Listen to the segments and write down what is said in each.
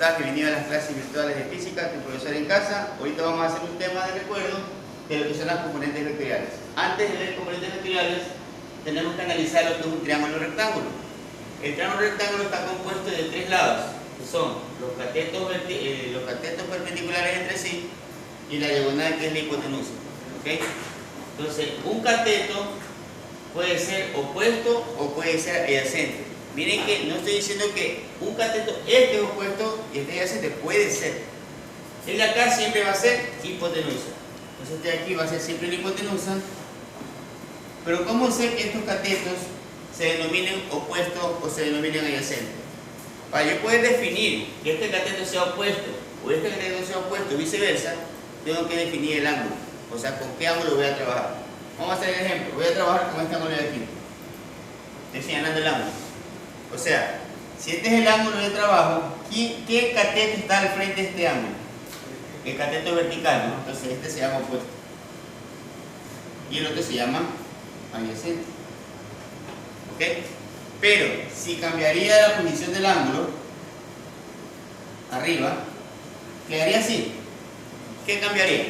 estás? Bienvenido a las clases virtuales de física, tu profesor en casa. Ahorita vamos a hacer un tema de recuerdo de lo que son las componentes vectoriales. Antes de ver componentes vectoriales, tenemos que analizar lo que es un triángulo rectángulo. El triángulo rectángulo está compuesto de tres lados, que son los catetos perpendiculares entre sí y la diagonal, que es la hipotenusa. ¿Okay? Entonces, un cateto puede ser opuesto o puede ser adyacente. Miren que no estoy diciendo que un cateto este es opuesto y este adyacente, puede ser. El de acá siempre va a ser hipotenusa. Entonces este de aquí va a ser siempre la hipotenusa. Pero ¿cómo sé que estos catetos se denominen opuestos o se denominen adyacentes? Para yo poder definir que este cateto sea opuesto o este cateto sea opuesto y viceversa, tengo que definir el ángulo. O sea, con qué ángulo voy a trabajar. Vamos a hacer el ejemplo. Voy a trabajar con este ángulo de aquí. Estoy señalando el ángulo. O sea, si este es el ángulo de trabajo, ¿qué cateto está al frente de este ángulo? El cateto vertical, ¿no? Entonces este se llama opuesto. Y el otro se llama adyacente. ¿Ok? Pero, si cambiaría la posición del ángulo, arriba, quedaría así. ¿Qué cambiaría?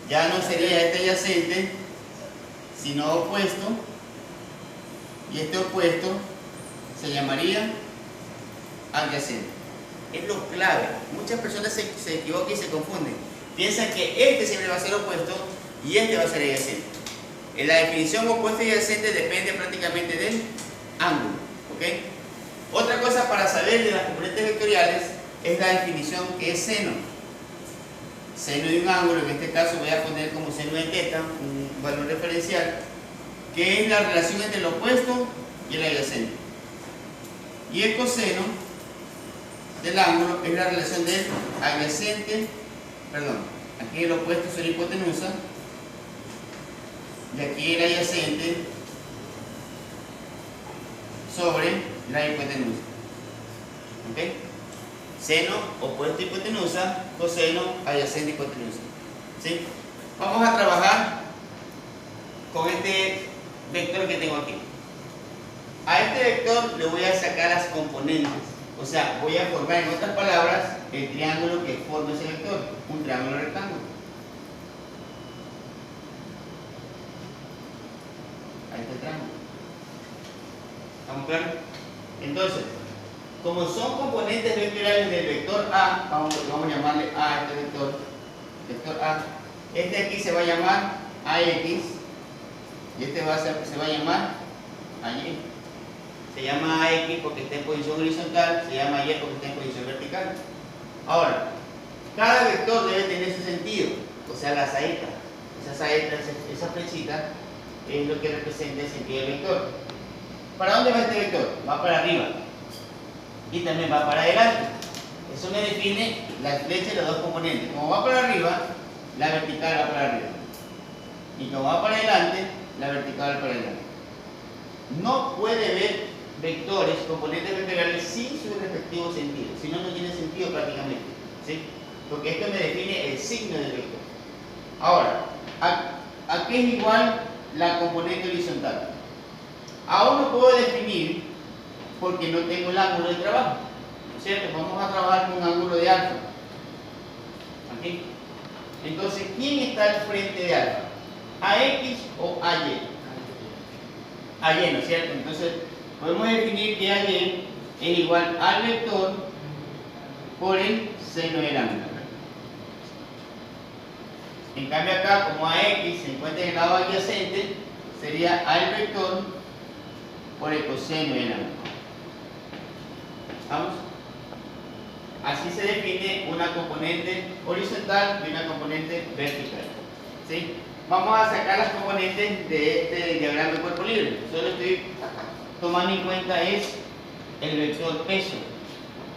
Ya no sería este adyacente, sino opuesto. Y este opuesto se llamaría adyacente. Es lo clave. Muchas personas se equivocan y se confunden. Piensan que este siempre va a ser opuesto y este va a ser adyacente. En la definición opuesto y adyacente depende prácticamente del ángulo. ¿Okay? Otra cosa para saber de las componentes vectoriales es la definición que es seno. Seno de un ángulo, en este caso voy a poner como seno de teta, un valor referencial, que es la relación entre el opuesto y el adyacente. Y el coseno del ángulo es la relación del adyacente, aquí el opuesto es la hipotenusa, y aquí el adyacente sobre la hipotenusa. ¿Ok? Seno, opuesto, hipotenusa, coseno, adyacente, hipotenusa. ¿Sí? Vamos a trabajar con este vector que tengo aquí. A este vector le voy a sacar las componentes. O sea, voy a formar, en otras palabras, el triángulo que forma ese vector, un triángulo rectángulo. Ahí está el triángulo. ¿Estamos claros? Entonces, como son componentes vectoriales del vector A, vamos a llamarle A a este vector A. Este aquí se va a llamar AX y este se va a llamar AY. Se llama AX porque está en posición horizontal, se llama Y porque está en posición vertical. Ahora, cada vector debe tener su sentido, o sea, la saeta. Esa saeta, esa flechita, es lo que representa el sentido del vector. ¿Para dónde va este vector? Va para arriba. Y también va para adelante. Eso me define la flecha de los dos componentes. Como va para arriba, la vertical va para arriba. Y como va para adelante, la vertical va para adelante. No puede haber vectores, componentes vectoriales sin su respectivo sentido. Si no, no tiene sentido prácticamente. ¿Sí? Porque esto me define el signo del vector. Ahora, ¿a qué es igual la componente horizontal? Aún no puedo definir porque no tengo el ángulo de trabajo. ¿Cierto? Vamos a trabajar con un ángulo de alfa. ¿Aquí? Entonces, ¿quién está al frente de alfa? ¿AX o AY? AY, ¿no es cierto? Entonces, podemos definir que AY es igual al vector por el seno del ángulo. En cambio acá, como AX se encuentra en el lado adyacente, sería al vector por el coseno del ángulo. ¿Estamos? Así se define una componente horizontal y una componente vertical. ¿Sí? Vamos a sacar las componentes de este diagrama de cuerpo libre. Solo estoy tomando en cuenta es el vector peso,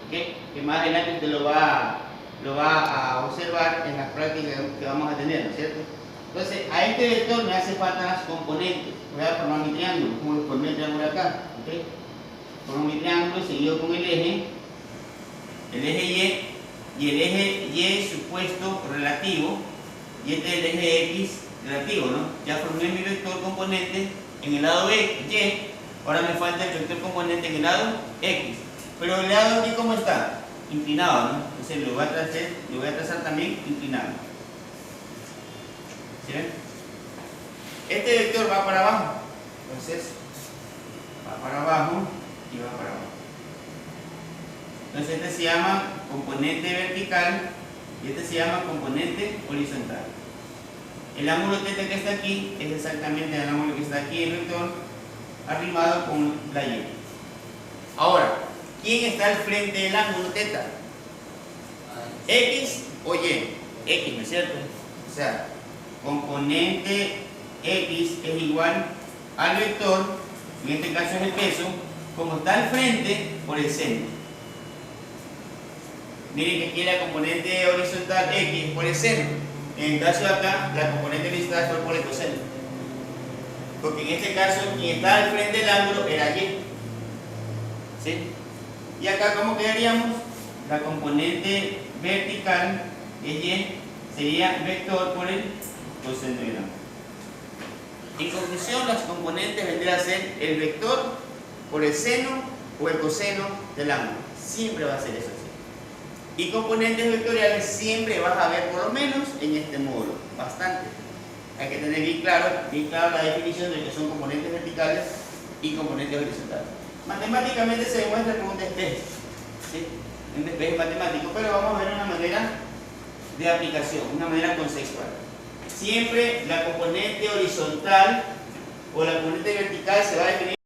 ¿okay? Que más adelante usted lo va a observar en las prácticas que vamos a tener, ¿no es cierto? Entonces, a este vector me hace falta las componentes. Voy a formar mi triángulo, como formé el triángulo acá. ¿Okay? Formo mi triángulo seguido con el eje Y, y el eje Y supuesto relativo, y este es el eje X relativo, ¿no? Ya formé mi vector componente en el lado Y, ahora me falta el vector componente en el lado X. Pero el lado aquí, ¿cómo está? inclinado, ¿no? Entonces lo voy a trazar también inclinado. ¿Sí ven? Este vector va para abajo, entonces va para abajo y va para abajo. Entonces este se llama componente vertical y este se llama componente horizontal. El ángulo θ que está aquí es exactamente el ángulo que está aquí, el vector arrimado con la Y. Ahora, ¿quién está al frente del ángulo θ? ¿X o Y? X, ¿no es cierto? O sea, componente X es igual al vector, en este caso es el peso, como está al frente por el seno. Miren que aquí la componente horizontal X es por el seno. En el caso de acá, la componente horizontal fue por el coseno. Porque en este caso, quien está al frente del ángulo era Y. ¿Sí? Y acá, ¿cómo quedaríamos? La componente vertical de Y sería vector por el coseno del ángulo. En conclusión, las componentes vendrían a ser el vector por el seno o el coseno del ángulo. Siempre va a ser eso así. Y componentes vectoriales siempre vas a ver por lo menos en este módulo. Bastante. Hay que tener bien claro la definición de que son componentes verticales y componentes horizontales. Matemáticamente se demuestra con un despeje. ¿Sí? Un despeje matemático, pero vamos a ver una manera de aplicación, una manera conceptual. Siempre la componente horizontal o la componente vertical se va a definir